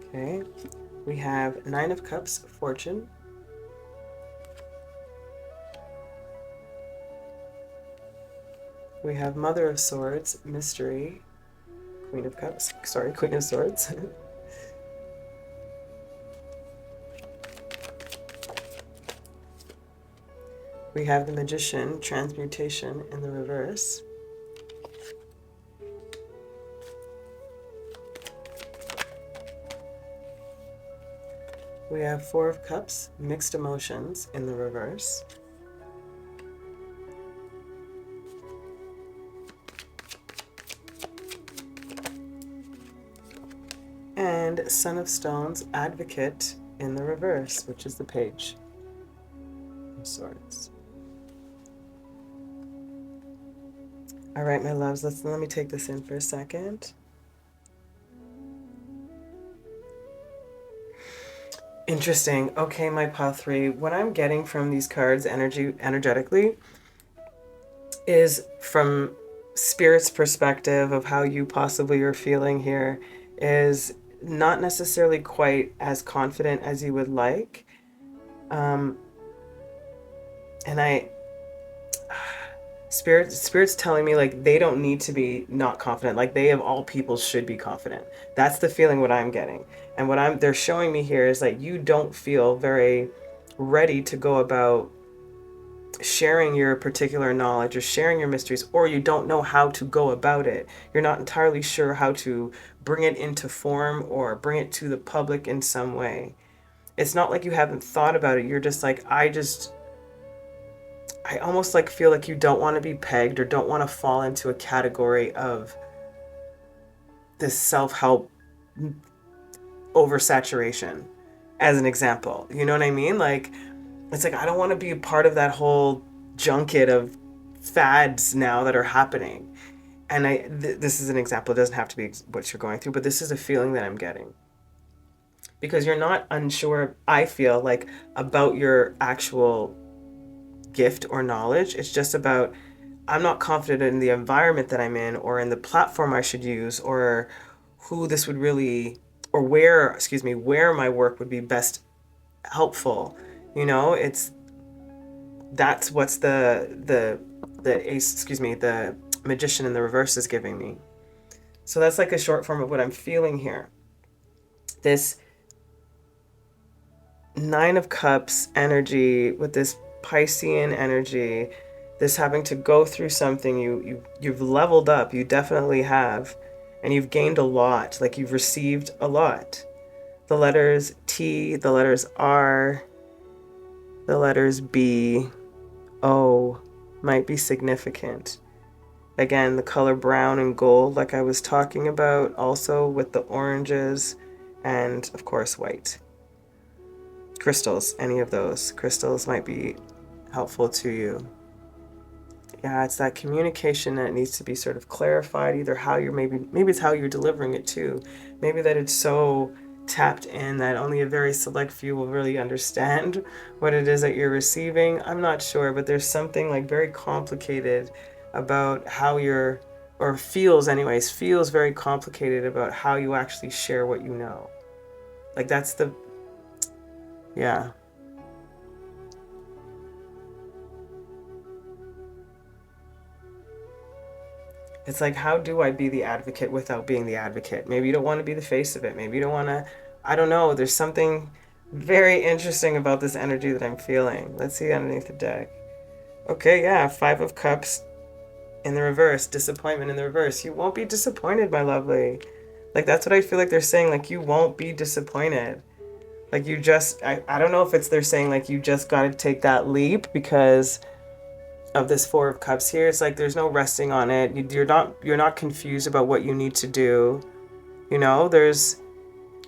Okay, we have Nine of Cups, fortune. We have Mother of Swords, mystery. Queen of Cups, sorry, Queen of Swords. We have the Magician, transmutation in the reverse. We have Four of Cups, mixed emotions in the reverse. And Son of Stones, advocate in the reverse, which is the Page of Swords. All right, my loves, let me take this in for a second. Interesting. Okay, my 𝗵𝗲𝗃, what I'm getting from these cards energetically is from Spirit's perspective of how you possibly are feeling here is not necessarily quite as confident as you would like. And Spirit's telling me like they don't need to be not confident, like they of all people should be confident. That's the feeling what I'm getting. And what they're showing me here is that you don't feel very ready to go about sharing your particular knowledge or sharing your mysteries, or you don't know how to go about it. You're not entirely sure how to bring it into form or bring it to the public in some way. It's not like you haven't thought about it. You're just like, I almost like feel like you don't want to be pegged or don't want to fall into a category of this self-help oversaturation, as an example. You know what I mean? Like, it's like, I don't want to be a part of that whole junket of fads now that are happening. And this is an example. It doesn't have to be what you're going through, but this is a feeling that I'm getting. Because you're not unsure, I feel like, about your actual gift or knowledge. It's just about, I'm not confident in the environment that I'm in or in the platform I should use or who this would really, or where my work would be best helpful. You know, that's what's the Magician in the reverse is giving me. So that's like a short form of what I'm feeling here. This Nine of Cups energy with this Piscean energy, this having to go through something, you've leveled up, you definitely have, and you've gained a lot, like you've received a lot. The letters T, the letters R, the letters B, O might be significant. Again, the color brown and gold, like I was talking about, also with the oranges, and of course white. Crystals, any of those crystals might be helpful to you. Yeah, it's that communication that needs to be sort of clarified, either how you're, maybe it's how you're delivering it too. Maybe that it's so tapped in that only a very select few will really understand what it is that you're receiving. I'm not sure, but there's something like very complicated about how you're, or feels very complicated about how you actually share what you know. Like that's the, yeah. It's like, how do I be the advocate without being the advocate? Maybe you don't want to be the face of it. Maybe you don't want to, I don't know. There's something very interesting about this energy that I'm feeling. Let's see underneath the deck. Okay, yeah, Five of Cups in the reverse, disappointment in the reverse. You won't be disappointed, my lovely. Like, that's what I feel like they're saying. Like, you won't be disappointed. Like, you just, I don't know if it's they're saying, like, you just got to take that leap because of this Four of Cups here. It's like there's no resting on it. You're not confused about what you need to do. You know, there is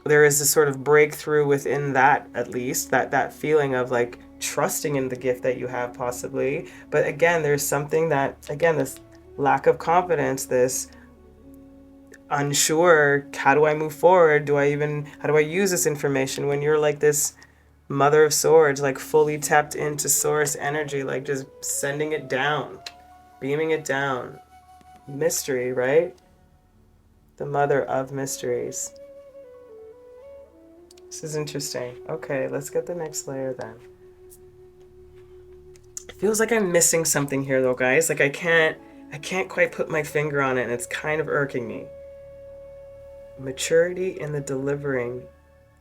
a sort of breakthrough within that, at least, that feeling of like trusting in the gift that you have possibly. But again, there's something that, again, this lack of confidence, this unsure, how do I move forward? How do I use this information? When you're like this Mother of Swords, like fully tapped into source energy, like just sending it down, beaming it down. Mystery, right? The mother of mysteries. This is interesting. Okay, let's get the next layer then. It feels like I'm missing something here though, guys. Like I can't quite put my finger on it, and it's kind of irking me. Maturity in the delivering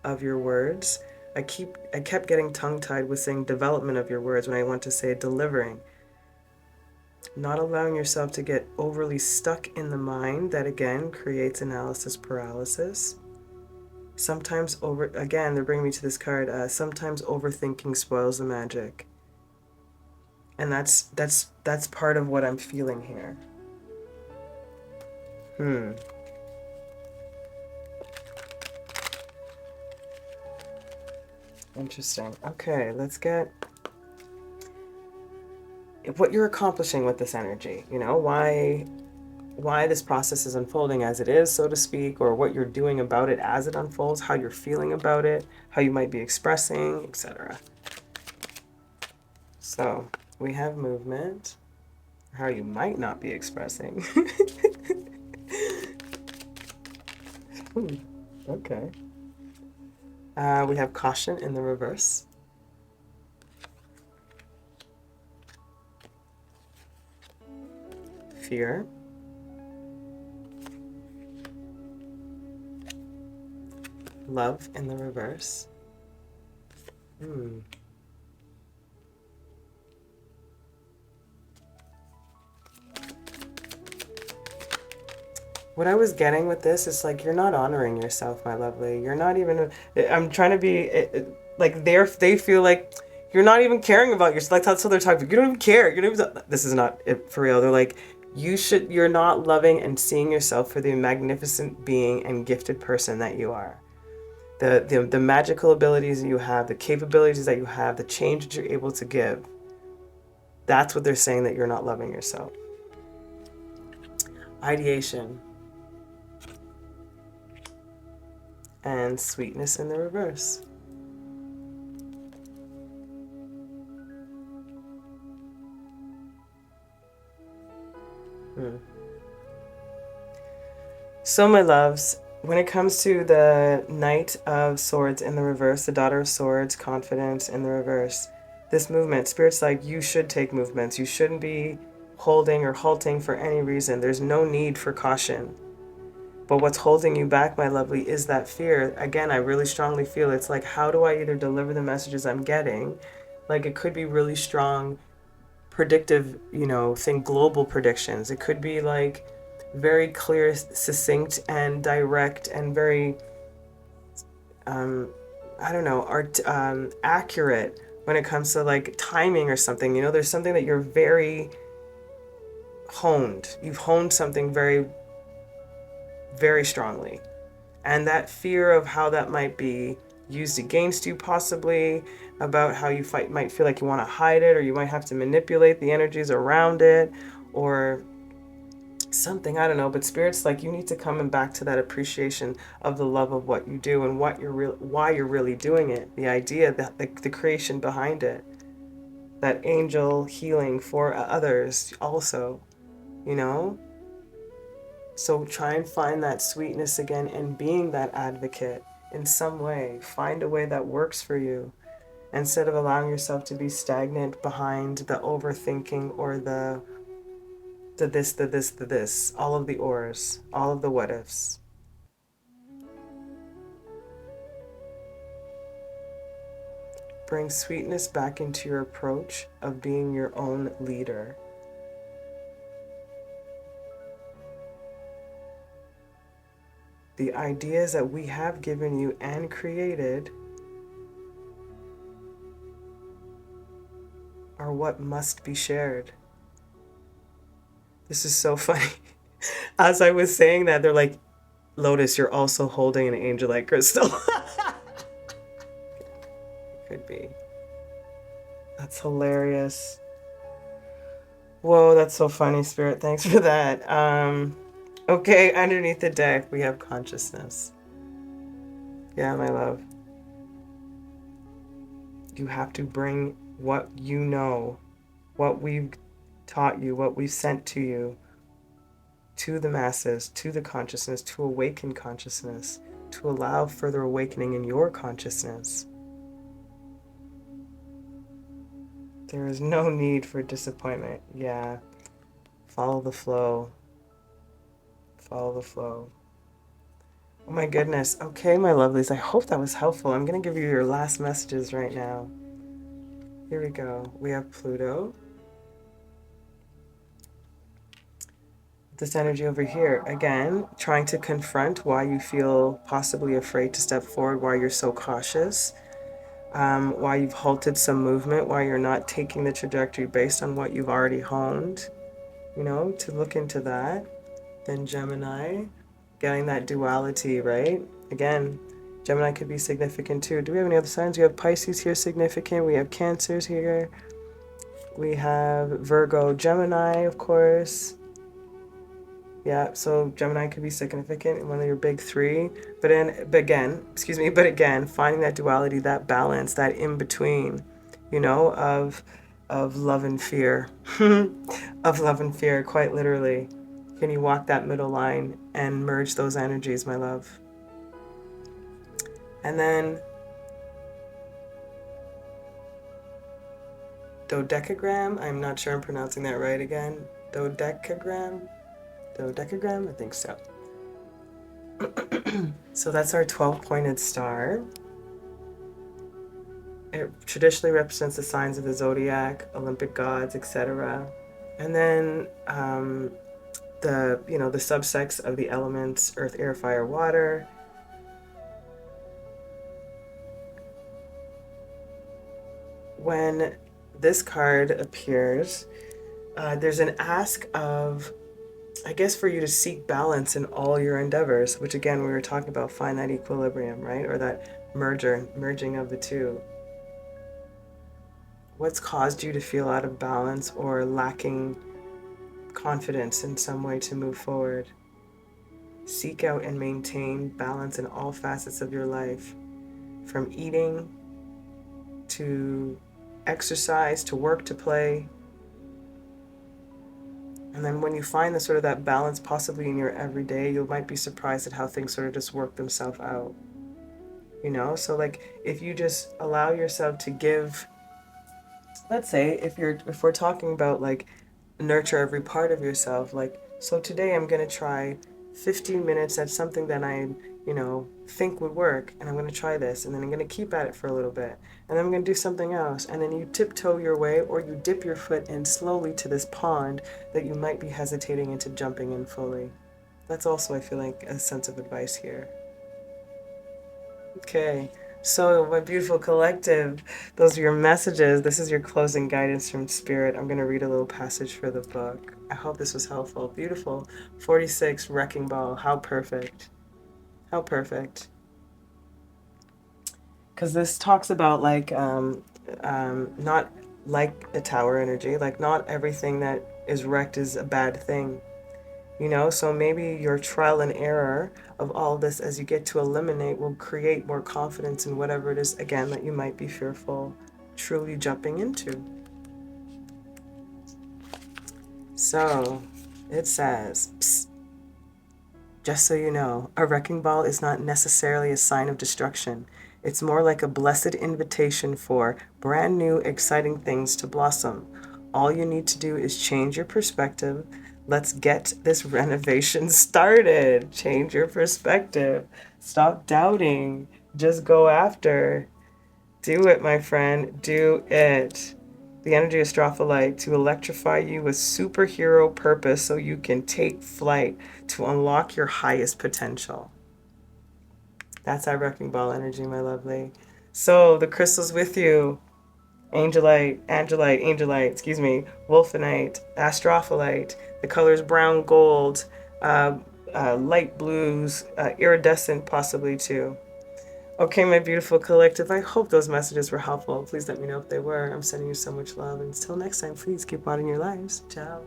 of your words. I kept getting tongue-tied with saying development of your words when I want to say delivering. Not allowing yourself to get overly stuck in the mind, that again creates analysis paralysis. Sometimes again, they're bringing me to this card, sometimes overthinking spoils the magic. And that's part of what I'm feeling here. Interesting. Okay, let's get what you're accomplishing with this energy, you know, why this process is unfolding as it is, so to speak, or what you're doing about it as it unfolds, how you're feeling about it, how you might be expressing, etc. So we have movement, how you might not be expressing. Okay. We have caution in the reverse. Fear. Love in the reverse. What I was getting with this is like, you're not honoring yourself, my lovely. You're not even, I'm trying to be, like they feel like you're not even caring about yourself. Like that's what they're talking about. You don't even care. You don't even, this is not it for real. They're like, you're not loving and seeing yourself for the magnificent being and gifted person that you are. The magical abilities that you have, the capabilities that you have, the change that you're able to give. That's what they're saying, that you're not loving yourself. Ideation. And sweetness in the reverse. So my loves, when it comes to the Knight of Swords in the reverse, the Daughter of Swords, confidence in the reverse, this movement, Spirit's like, you should take movements. You shouldn't be holding or halting for any reason. There's no need for caution. But what's holding you back, my lovely, is that fear. Again, I really strongly feel it's like, how do I either deliver the messages I'm getting? Like it could be really strong, predictive, you know, think global predictions. It could be like very clear, succinct, and direct, and very, I don't know, accurate when it comes to like timing or something. You know, there's something that you're very honed. You've honed something very, very strongly. And that fear of how that might be used against you, possibly, about how you might feel like you want to hide it, or you might have to manipulate the energies around it, or something, I don't know. But Spirit's like, you need to come back to that appreciation of the love of what you do and why you're really doing it. The idea, that the creation behind it, that angel healing for others also, you know. So try and find that sweetness again and being that advocate in some way. Find a way that works for you, instead of allowing yourself to be stagnant behind the overthinking or the this, all of the ors, all of the what ifs. Bring sweetness back into your approach of being your own leader. The ideas that we have given you and created are what must be shared. This is so funny. As I was saying that, they're like, Lotus, you're also holding an angel-like crystal. Could be. That's hilarious. Whoa, that's so funny, Spirit. Thanks for that. Okay, underneath the deck, we have consciousness. Yeah, my love. You have to bring what you know, what we've taught you, what we've sent to you, to the masses, to the consciousness, to awaken consciousness, to allow further awakening in your consciousness. There is no need for disappointment. Yeah. Follow the flow. Follow the flow. Oh my goodness. Okay, my lovelies. I hope that was helpful. I'm going to give you your last messages right now. Here we go. We have Pluto. This energy over here, again, trying to confront why you feel possibly afraid to step forward, why you're so cautious, why you've halted some movement, why you're not taking the trajectory based on what you've already honed, you know, to look into that. Then Gemini, getting that duality, right? Again, Gemini could be significant too. Do we have any other signs? We have Pisces here significant. We have Cancers here. We have Virgo, Gemini, of course. Yeah, so Gemini could be significant in one of your big three. But again, finding that duality, that balance, that in between, you know, of love and fear, of love and fear, quite literally. Can you walk that middle line and merge those energies, my love? And then dodecagram, I'm not sure I'm pronouncing that right again. Dodecagram, I think so. So that's our 12-pointed star. It traditionally represents the signs of the zodiac, Olympic gods, etc. And then the subsects of the elements, earth, air, fire, water. When this card appears, there's an ask of, I guess, for you to seek balance in all your endeavors, which again, we were talking about, find that equilibrium, right? Or that merging of the two. What's caused you to feel out of balance or lacking confidence in some way to move forward? Seek out and maintain balance in all facets of your life, from eating to exercise to work to play. And then when you find the sort of that balance possibly in your everyday, you might be surprised at how things sort of just work themselves out. You know, so like if you just allow yourself to give, let's say if we're talking about like nurture every part of yourself, like, so today I'm going to try 15 minutes at something that I, think would work, and I'm going to try this, and then I'm going to keep at it for a little bit, and then I'm going to do something else, and then you tiptoe your way, or you dip your foot in slowly to this pond that you might be hesitating into jumping in fully. That's also, I feel like, a sense of advice here. Okay, so my beautiful collective, those are your messages. This is your closing guidance from Spirit. I'm going to read a little passage for the book. I hope this was helpful. Beautiful. 46, Wrecking Ball. How perfect. How perfect. Because this talks about like, not like a tower energy, like not everything that is wrecked is a bad thing. So maybe your trial and error of all this as you get to eliminate will create more confidence in whatever it is, again, that you might be fearful truly jumping into. So it says, psst, just so you know, a wrecking ball is not necessarily a sign of destruction. It's more like a blessed invitation for brand new, exciting things to blossom. All you need to do is change your perspective. Let's get this renovation started. Change your perspective. Stop doubting. Just go after. Do it, my friend. Do it. The energy of 𝗨𝗪 to electrify you with superhero purpose so you can take flight to unlock your highest potential. That's our wrecking ball energy, my lovely. So the crystals with you. Angelite, wolfenite, 𝗨𝗪. The colors brown, gold, light blues, iridescent possibly too. Okay, my beautiful collective, I hope those messages were helpful. Please let me know if they were. I'm sending you so much love. And until next time, please keep on in your lives. Ciao.